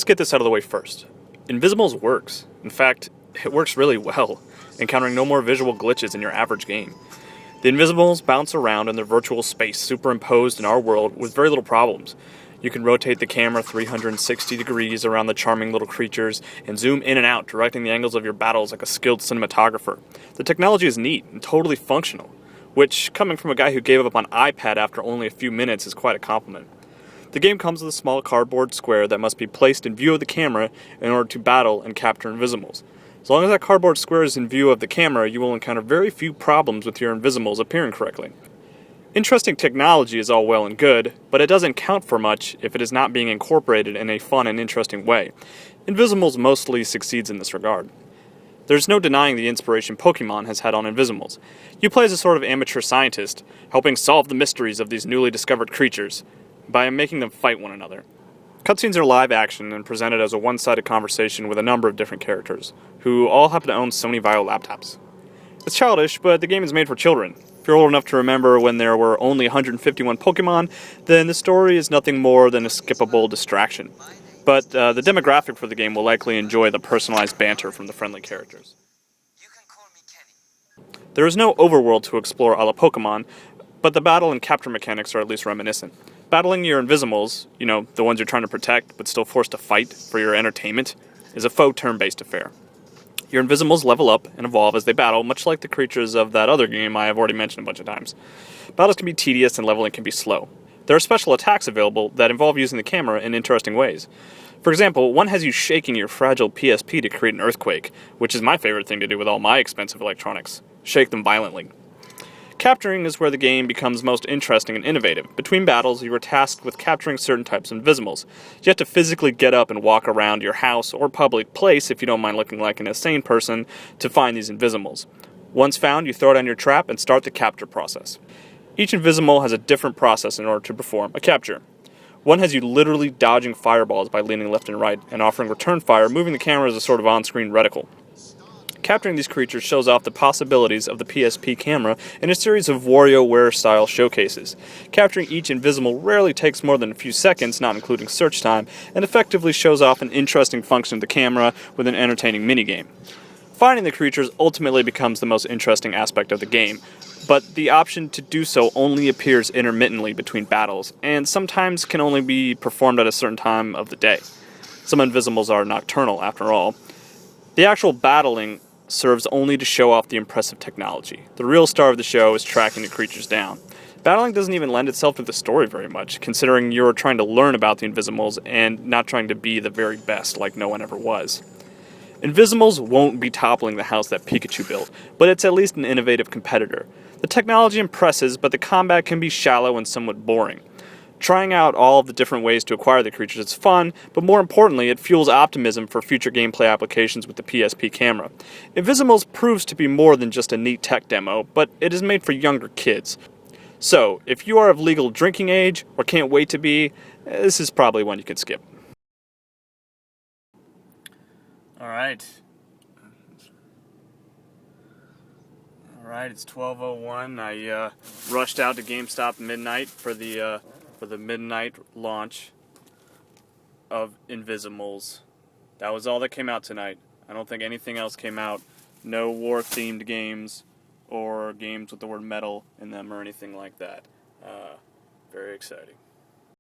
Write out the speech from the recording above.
Let's get this out of the way first. Invizimals works. In fact, it works really well, encountering no more visual glitches in your average game. The Invizimals bounce around in their virtual space superimposed in our world with very little problems. You can rotate the camera 360 degrees around the charming little creatures and zoom in and out, directing the angles of your battles like a skilled cinematographer. The technology is neat and totally functional, which, coming from a guy who gave up on iPad after only a few minutes, is quite a compliment. The game comes with a small cardboard square that must be placed in view of the camera in order to battle and capture Invizimals. As long as that cardboard square is in view of the camera, you will encounter very few problems with your Invizimals appearing correctly. Interesting technology is all well and good, but it doesn't count for much if it is not being incorporated in a fun and interesting way. Invizimals mostly succeeds in this regard. There's no denying the inspiration Pokemon has had on Invizimals. You play as a sort of amateur scientist, helping solve the mysteries of these newly discovered creatures by making them fight one another. Cutscenes are live action and presented as a one-sided conversation with a number of different characters, who all happen to own Sony Vaio laptops. It's childish, but the game is made for children. If you're old enough to remember when there were only 151 Pokemon, then the story is nothing more than a skippable distraction. But the demographic for the game will likely enjoy the personalized banter from the friendly characters. There is no overworld to explore a la Pokemon, but the battle and capture mechanics are at least reminiscent. Battling your Invizimals, the ones you're trying to protect but still forced to fight for your entertainment, is a faux turn-based affair. Your Invizimals level up and evolve as they battle, much like the creatures of that other game I have already mentioned a bunch of times. Battles can be tedious and leveling can be slow. There are special attacks available that involve using the camera in interesting ways. For example, one has you shaking your fragile PSP to create an earthquake, which is my favorite thing to do with all my expensive electronics. Shake them violently. Capturing is where the game becomes most interesting and innovative. Between battles, you are tasked with capturing certain types of Invizimals. You have to physically get up and walk around your house or public place, if you don't mind looking like an insane person, to find these Invizimals. Once found, you throw down your trap and start the capture process. Each Invizimal has a different process in order to perform a capture. One has you literally dodging fireballs by leaning left and right and offering return fire, moving the camera as a sort of on-screen reticle. Capturing these creatures shows off the possibilities of the PSP camera in a series of WarioWare-style showcases. Capturing each Invizimal rarely takes more than a few seconds, not including search time, and effectively shows off an interesting function of the camera with an entertaining minigame. Finding the creatures ultimately becomes the most interesting aspect of the game, but the option to do so only appears intermittently between battles, and sometimes can only be performed at a certain time of the day. Some Invizimals are nocturnal, after all. The actual battling serves only to show off the impressive technology. The real star of the show is tracking the creatures down. Battling doesn't even lend itself to the story very much, considering you're trying to learn about the Invizimals and not trying to be the very best like no one ever was. Invizimals won't be toppling the house that Pikachu built, but it's at least an innovative competitor. The technology impresses, but the combat can be shallow and somewhat boring. Trying out all of the different ways to acquire the creatures is fun, but more importantly, it fuels optimism for future gameplay applications with the PSP camera. Invizimals proves to be more than just a neat tech demo, but it is made for younger kids. So, if you are of legal drinking age, or can't wait to be, this is probably one you can skip. Alright, it's 12:01. I rushed out to GameStop midnight for the midnight launch of Invizimals. That was all that came out tonight. I don't think anything else came out. No war-themed games or games with the word metal in them or anything like that. Very exciting.